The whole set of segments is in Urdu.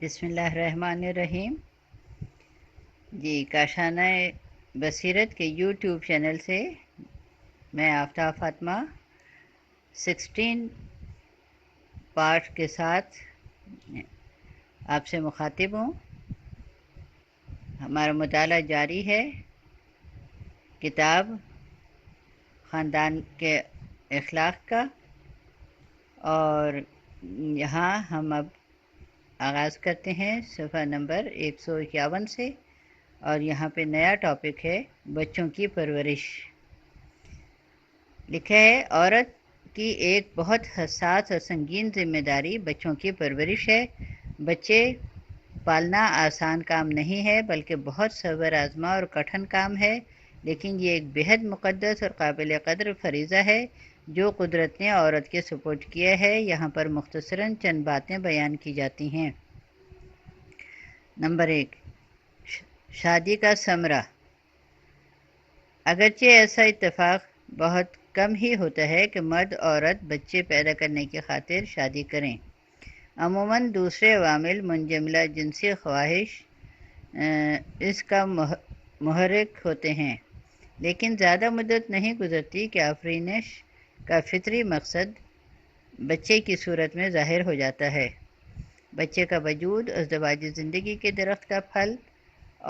بسم اللہ الرحمن الرحیم۔ جی کاشانہ بصیرت کے یوٹیوب چینل سے میں آفتاب فاطمہ 16 پارٹ کے ساتھ آپ سے مخاطب ہوں۔ ہمارا مطالعہ جاری ہے کتاب خاندان کے اخلاق کا، اور یہاں ہم اب آغاز کرتے ہیں صفحہ نمبر 151 سے، اور یہاں پہ نیا ٹاپک ہے بچوں کی پرورش۔ لکھا ہے، عورت کی ایک بہت حساس اور سنگین ذمہ داری بچوں کی پرورش ہے۔ بچے پالنا آسان کام نہیں ہے، بلکہ بہت صبر آزما اور کٹھن کام ہے، لیکن یہ ایک بہت مقدس اور قابل قدر فریضہ ہے جو قدرت نے عورت کے سپرد کیا ہے۔ یہاں پر مختصراً چند باتیں بیان کی جاتی ہیں۔ نمبر 1، شادی کا ثمرہ۔ اگرچہ ایسا اتفاق بہت کم ہی ہوتا ہے کہ مرد عورت بچے پیدا کرنے کی خاطر شادی کریں۔ عموماً دوسرے عوامل منجملہ جنسی خواہش اس کا محرک ہوتے ہیں، لیکن زیادہ مدت نہیں گزرتی کہ آفرینش کا فطری مقصد بچے کی صورت میں ظاہر ہو جاتا ہے۔ بچے کا وجود ازدواجی زندگی کے درخت کا پھل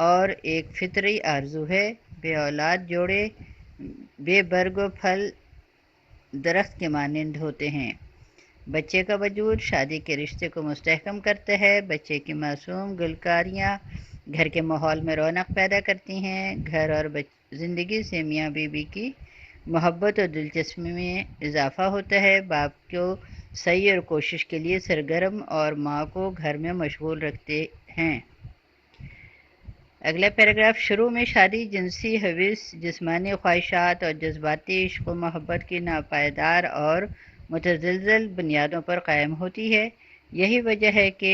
اور ایک فطری آرزو ہے۔ بے اولاد جوڑے بے برگ و پھل درخت کے مانند ہوتے ہیں۔ بچے کا وجود شادی کے رشتے کو مستحکم کرتا ہے۔ بچے کی معصوم گلکاریاں گھر کے ماحول میں رونق پیدا کرتی ہیں۔ گھر اور زندگی سے میاں بیوی کی محبت اور دلچسپی میں اضافہ ہوتا ہے۔ باپ کو سعی اور کوشش کے لیے سرگرم اور ماں کو گھر میں مشغول رکھتے ہیں۔ اگلا پیراگراف شروع میں شادی جنسی حوث، جسمانی خواہشات اور جذباتی عشق و محبت کی ناپائیدار اور متزلزل بنیادوں پر قائم ہوتی ہے۔ یہی وجہ ہے کہ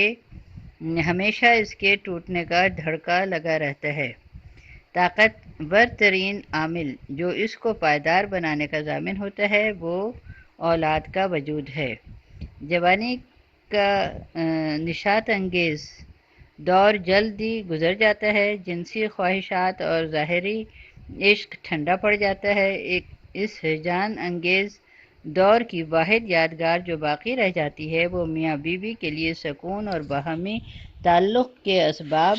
ہمیشہ اس کے ٹوٹنے کا دھڑکا لگا رہتا ہے۔ طاقتور ترین عامل جو اس کو پائیدار بنانے کا ضامن ہوتا ہے وہ اولاد کا وجود ہے۔ جوانی کا نشاط انگیز دور جلد ہی گزر جاتا ہے۔ جنسی خواہشات اور ظاہری عشق ٹھنڈا پڑ جاتا ہے۔ اس ہیجان انگیز دور کی واحد یادگار جو باقی رہ جاتی ہے وہ میاں بیوی کے لیے سکون اور باہمی تعلق کے اسباب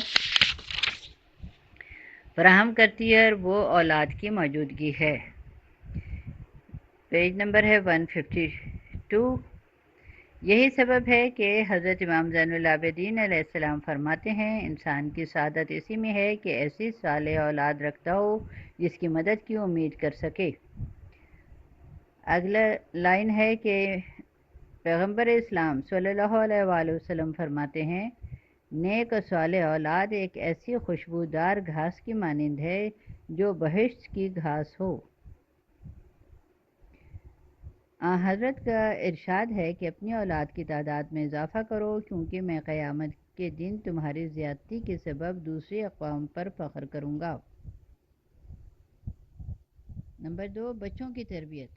فراہم کرتی ہے، اور وہ اولاد کی موجودگی ہے۔ پیج نمبر ہے 152۔ یہی سبب ہے کہ حضرت امام زین العابدین علیہ السلام فرماتے ہیں، انسان کی سعادت اسی میں ہے کہ ایسی صالح اولاد رکھتا ہو جس کی مدد کی امید کر سکے۔ اگلا لائن ہے کہ پیغمبر اسلام صلی اللہ علیہ وآلہ وسلم فرماتے ہیں، نیک و صالح اولاد ایک ایسی خوشبودار گھاس کی مانند ہے جو بہشت کی گھاس ہو۔ حضرت کا ارشاد ہے کہ اپنی اولاد کی تعداد میں اضافہ کرو، کیونکہ میں قیامت کے دن تمہاری زیادتی کے سبب دوسری اقوام پر فخر کروں گا۔ نمبر 2، بچوں کی تربیت۔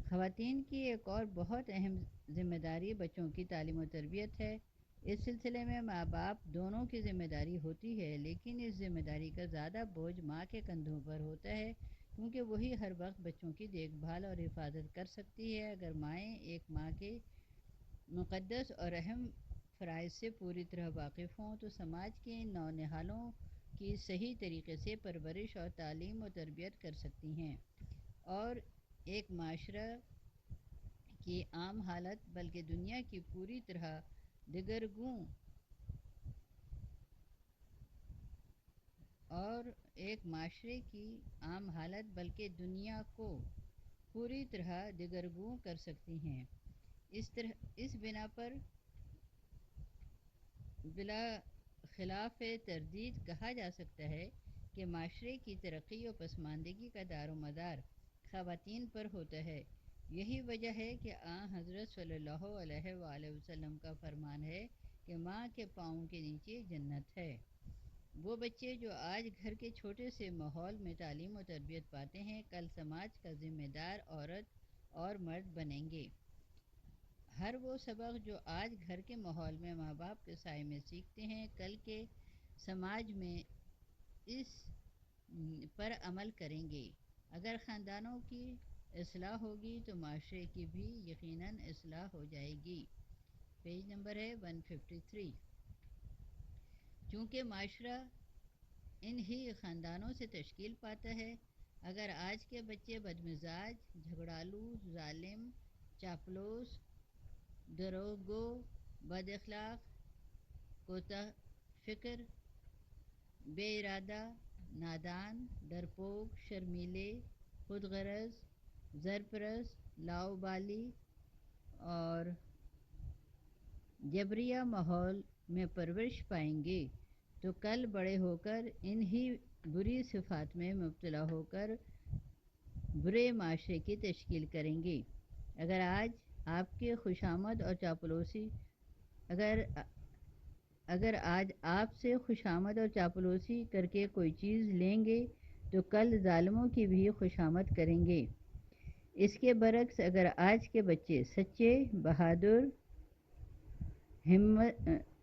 خواتین کی ایک اور بہت اہم ذمہ داری بچوں کی تعلیم و تربیت ہے۔ اس سلسلے میں ماں باپ دونوں کی ذمہ داری ہوتی ہے، لیکن اس ذمہ داری کا زیادہ بوجھ ماں کے کندھوں پر ہوتا ہے، کیونکہ وہی ہر وقت بچوں کی دیکھ بھال اور حفاظت کر سکتی ہے۔ اگر مائیں ایک ماں کے مقدس اور اہم فرائض سے پوری طرح واقف ہوں تو سماج کے نونہالوں کی صحیح طریقے سے پرورش اور تعلیم و تربیت کر سکتی ہیں، اور ایک معاشرہ کی عام حالت بلکہ دنیا کی پوری طرح دگرگوں اور ایک معاشرے کی عام حالت بلکہ دنیا کو پوری طرح دگرگوں کر سکتی ہیں۔ اس بنا پر بلا خلاف تردید کہا جا سکتا ہے کہ معاشرے کی ترقی و پسماندگی کا دار و مدار خواتین پر ہوتا ہے۔ یہی وجہ ہے کہ حضرت صلی اللہ علیہ وآلہ وسلم کا فرمان ہے کہ ماں کے پاؤں کے نیچے جنت ہے۔ وہ بچے جو آج گھر کے چھوٹے سے ماحول میں تعلیم و تربیت پاتے ہیں، کل سماج کا ذمہ دار عورت اور مرد بنیں گے۔ ہر وہ سبق جو آج گھر کے ماحول میں ماں باپ کے سائے میں سیکھتے ہیں، کل کے سماج میں اس پر عمل کریں گے۔ اگر خاندانوں کی اصلاح ہوگی تو معاشرے کی بھی یقیناً اصلاح ہو جائے گی۔ پیج نمبر ہے 153۔ چونکہ معاشرہ ان ہی خاندانوں سے تشکیل پاتا ہے، اگر آج کے بچے بدمزاج، جھگڑالو، ظالم، چاپلوس، دروغگو، بد اخلاق، کوتاہ فکر، بے ارادہ، نادان، ڈرپوک، شرمیلے، خود غرض، زرپرست، لاؤبالی اور جبریہ ماحول میں پرورش پائیں گے تو کل بڑے ہو کر انہی بری صفات میں مبتلا ہو کر برے معاشرے کی تشکیل کریں گے۔ اگر آج آپ کے خوشامد اور چاپلوسی اگر اگر آج آپ سے خوشامد اور چاپلوسی کر کے کوئی چیز لیں گے تو کل ظالموں کی بھی خوشامد کریں گے۔ اس کے برعکس اگر آج کے بچے سچے، بہادر،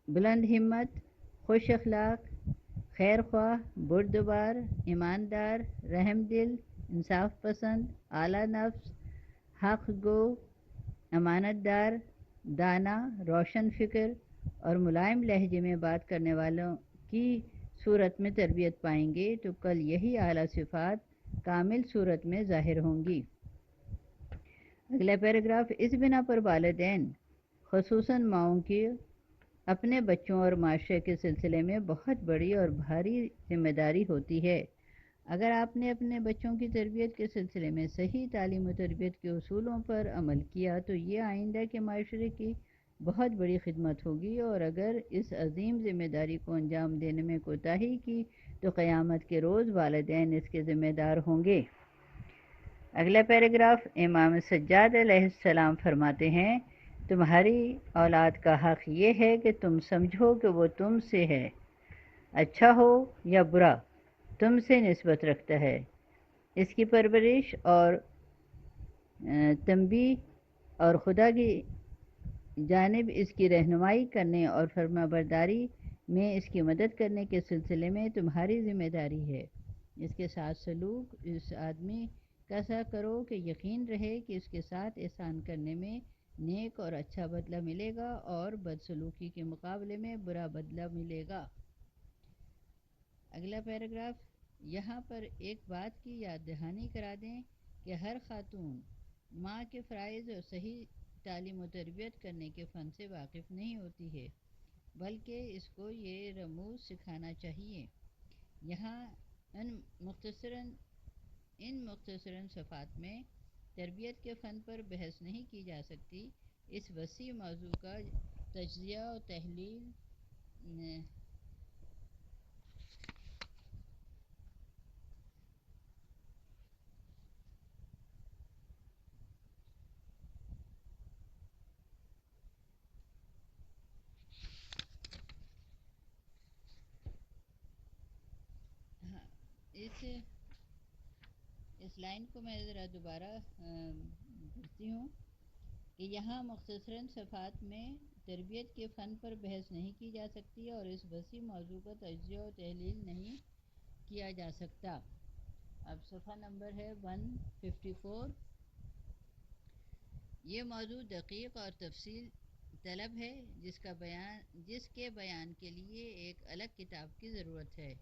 بلند ہمت، خوش اخلاق، خیر خواہ، بردبار، ایماندار، رحم دل، انصاف پسند، اعلیٰ نفس، حق گو، امانت دار، دانا، روشن فکر اور ملائم لہجے میں بات کرنے والوں کی صورت میں تربیت پائیں گے تو کل یہی اعلیٰ صفات کامل صورت میں ظاہر ہوں گی۔ اگلا پیراگراف، اس بنا پر والدین خصوصاً ماؤں کی اپنے بچوں اور معاشرے کے سلسلے میں بہت بڑی اور بھاری ذمہ داری ہوتی ہے۔ اگر آپ نے اپنے بچوں کی تربیت کے سلسلے میں صحیح تعلیم و تربیت کے اصولوں پر عمل کیا تو یہ آئندہ کے معاشرے کی بہت بڑی خدمت ہوگی، اور اگر اس عظیم ذمہ داری کو انجام دینے میں کوتاہی کی تو قیامت کے روز والدین اس کے ذمہ دار ہوں گے۔ اگلا پیراگراف، امام سجاد علیہ السلام فرماتے ہیں، تمہاری اولاد کا حق یہ ہے کہ تم سمجھو کہ وہ تم سے ہے، اچھا ہو یا برا تم سے نسبت رکھتا ہے۔ اس کی پرورش اور تنبیہ اور خدا کی جانب اس کی رہنمائی کرنے اور فرما برداری میں اس کی مدد کرنے کے سلسلے میں تمہاری ذمہ داری ہے۔ اس کے ساتھ سلوک اس آدمی کا سا کرو کہ یقین رہے کہ اس کے ساتھ احسان کرنے میں نیک اور اچھا بدلہ ملے گا اور بدسلوکی کے مقابلے میں برا بدلہ ملے گا۔ اگلا پیراگراف، یہاں پر ایک بات کی یاد دہانی کرا دیں کہ ہر خاتون ماں کے فرائض اور صحیح تعلیم و تربیت کرنے کے فن سے واقف نہیں ہوتی ہے، بلکہ اس کو یہ رموز سکھانا چاہیے۔ یہاں ان مختصراً صفحات میں تربیت کے فن پر بحث نہیں کی جا سکتی۔ اس وسیع موضوع کا تجزیہ و تحلیل اس لائن کو میں ذرا دوبارہ پڑھتی ہوں کہ یہاں مختصراً صفحات میں تربیت کے فن پر بحث نہیں کی جا سکتی اور اس وسیع موضوع کا تجزیہ و تحلیل نہیں کیا جا سکتا۔ اب صفحہ نمبر ہے 154۔ یہ موضوع دقیق اور تفصیل طلب ہے جس کے بیان کے لیے ایک الگ کتاب کی ضرورت ہے۔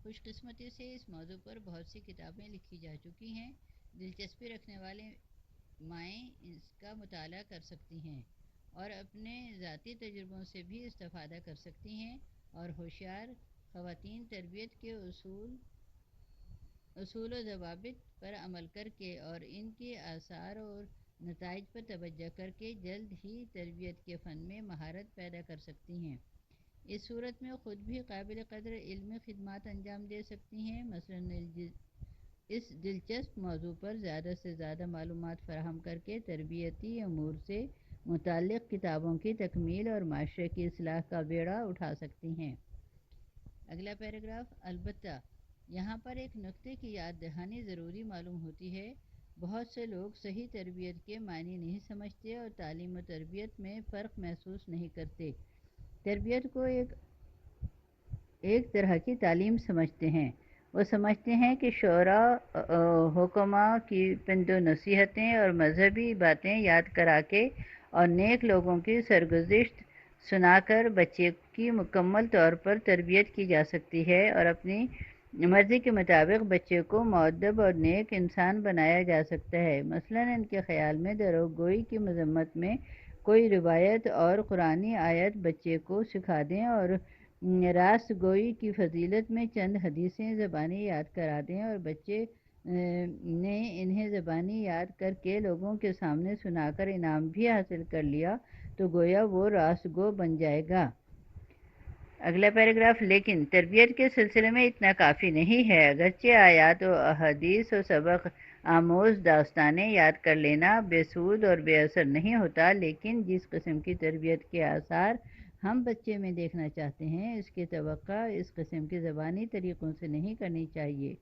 خوش قسمتی سے اس موضوع پر بہت سی کتابیں لکھی جا چکی ہیں۔ دلچسپی رکھنے والے مائیں اس کا مطالعہ کر سکتی ہیں اور اپنے ذاتی تجربوں سے بھی استفادہ کر سکتی ہیں، اور ہوشیار خواتین تربیت کے اصول و ضوابط پر عمل کر کے اور ان کے آثار اور نتائج پر توجہ کر کے جلد ہی تربیت کے فن میں مہارت پیدا کر سکتی ہیں۔ اس صورت میں خود بھی قابل قدر علمی خدمات انجام دے سکتی ہیں، مثلاً اس دلچسپ موضوع پر زیادہ سے زیادہ معلومات فراہم کر کے تربیتی امور سے متعلق کتابوں کی تکمیل اور معاشرے کی اصلاح کا بیڑا اٹھا سکتی ہیں۔ اگلا پیراگراف، البتہ یہاں پر ایک نقطے کی یاد دہانی ضروری معلوم ہوتی ہے بہت سے لوگ صحیح تربیت کے معنی نہیں سمجھتے اور تعلیم و تربیت میں فرق محسوس نہیں کرتے۔ تربیت کو ایک طرح کی تعلیم سمجھتے ہیں۔ وہ سمجھتے ہیں کہ شعراء حکماء کی پند و نصیحتیں اور مذہبی باتیں یاد کرا کے اور نیک لوگوں کی سرگزشت سنا کر بچے کی مکمل طور پر تربیت کی جا سکتی ہے اور اپنی مرضی کے مطابق بچے کو مؤدب اور نیک انسان بنایا جا سکتا ہے۔ مثلاً ان کے خیال میں دروغ گوئی کی مذمت میں کوئی روایت اور قرآنی آیت بچے کو سکھا دیں اور راست گوئی کی فضیلت میں چند حدیثیں زبانی یاد کرا دیں اور بچے نے انہیں زبانی یاد کر کے لوگوں کے سامنے سنا کر انعام بھی حاصل کر لیا تو گویا وہ راست گو بن جائے گا۔ اگلا پیراگراف، لیکن تربیت کے سلسلے میں اتنا کافی نہیں ہے۔ اگرچہ آیات و احادیث و سبق آموز داستانیں یاد کر لینا بے سود اور بے اثر نہیں ہوتا، لیکن جس قسم کی تربیت کے آثار ہم بچے میں دیکھنا چاہتے ہیں اس کی توقع اس قسم کے زبانی طریقوں سے نہیں کرنی چاہیے۔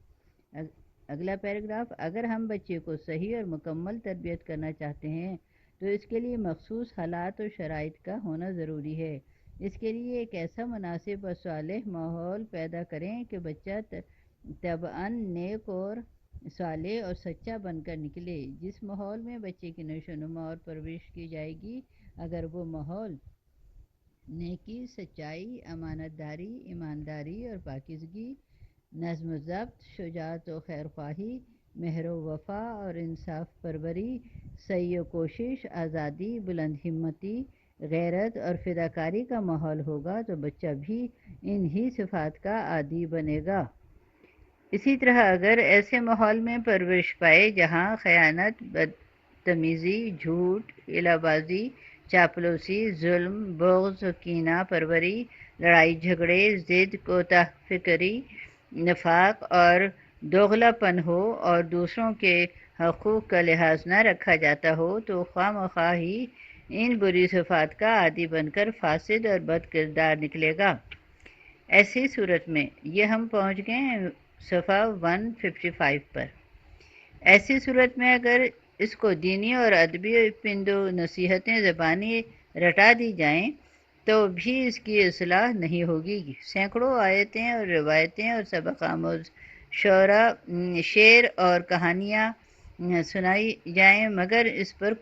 اگلا پیراگراف، اگر ہم بچے کو صحیح اور مکمل تربیت کرنا چاہتے ہیں تو اس کے لیے مخصوص حالات و شرائط کا ہونا ضروری ہے۔ اس کے لیے ایک ایسا مناسب اور صالح ماحول پیدا کریں کہ بچہ طبعاً نیک اور صالح اور سچا بن کر نکلے۔ جس ماحول میں بچے کی نشو و نما اور پرورش کی جائے گی، اگر وہ ماحول نیکی، سچائی، امانت داری، ایمانداری اور پاکیزگی، نظم و ضبط، شجاعت و خیرخواہی، مہر و وفا اور انصاف پروری، سعی و کوشش، آزادی، بلند ہمتی، غیرت اور فداکاری کا ماحول ہوگا تو بچہ بھی ان ہی صفات کا عادی بنے گا۔ اسی طرح اگر ایسے ماحول میں پرورش پائے جہاں خیانت، بدتمیزی، جھوٹ، ہیلہ بازی، چاپلوسی، ظلم، بغض و کینہ پروری، لڑائی جھگڑے، ضد، کوتاہ فکری، نفاق اور دوغلا پن ہو اور دوسروں کے حقوق کا لحاظ نہ رکھا جاتا ہو تو خواہ مخواہ ہی ان بری صفات کا عادی بن کر فاسد اور بد کردار نکلے گا۔ ایسی صورت میں یہ ہم پہنچ گئے ہیں صفحہ 155 پر۔ ایسی صورت میں اگر اس کو دینی اور ادبی پند و نصیحتیں زبانی رٹا دی جائیں تو بھی اس کی اصلاح نہیں ہوگی۔ سینکڑوں آیتیں اور روایتیں اور سبق آموز شعر اور کہانیاں سنائی جائیں مگر اس پر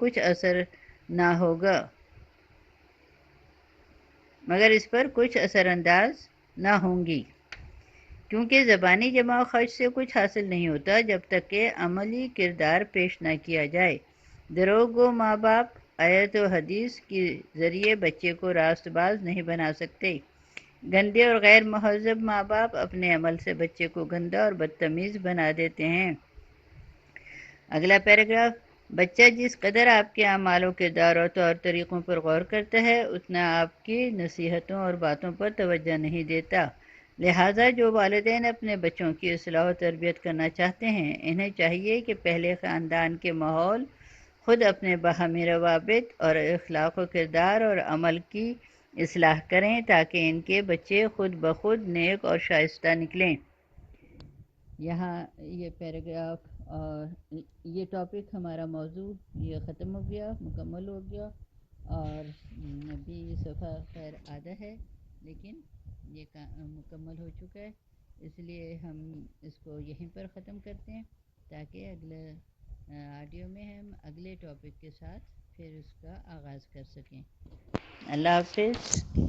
کچھ اثر انداز نہ ہوں گی، کیونکہ زبانی جمع و خرچ سے کچھ حاصل نہیں ہوتا جب تک کہ عملی کردار پیش نہ کیا جائے۔ دروغ گو ماں باپ آیت و حدیث کے ذریعے بچے کو راست باز نہیں بنا سکتے۔ گندے اور غیر مہذب ماں باپ اپنے عمل سے بچے کو گندا اور بدتمیز بنا دیتے ہیں۔ اگلا پیراگراف، بچہ جس قدر آپ کے اعمال و کردار اور طور طریقوں پر غور کرتا ہے اتنا آپ کی نصیحتوں اور باتوں پر توجہ نہیں دیتا۔ لہٰذا جو والدین اپنے بچوں کی اصلاح و تربیت کرنا چاہتے ہیں انہیں چاہیے کہ پہلے خاندان کے ماحول، خود اپنے باہمی روابط اور اخلاق و کردار اور عمل کی اصلاح کریں تاکہ ان کے بچے خود بخود نیک اور شائستہ نکلیں۔ یہاں یہ پیراگراف اور یہ ٹاپک ہمارا موضوع یہ ختم ہو گیا، مکمل ہو گیا، اور ابھی صفحہ خیر آدھا ہے لیکن یہ مکمل ہو چکا ہے، اس لیے ہم اس کو یہیں پر ختم کرتے ہیں تاکہ اگلے آڈیو میں ہم اگلے ٹاپک کے ساتھ پھر اس کا آغاز کر سکیں۔ اللہ حافظ۔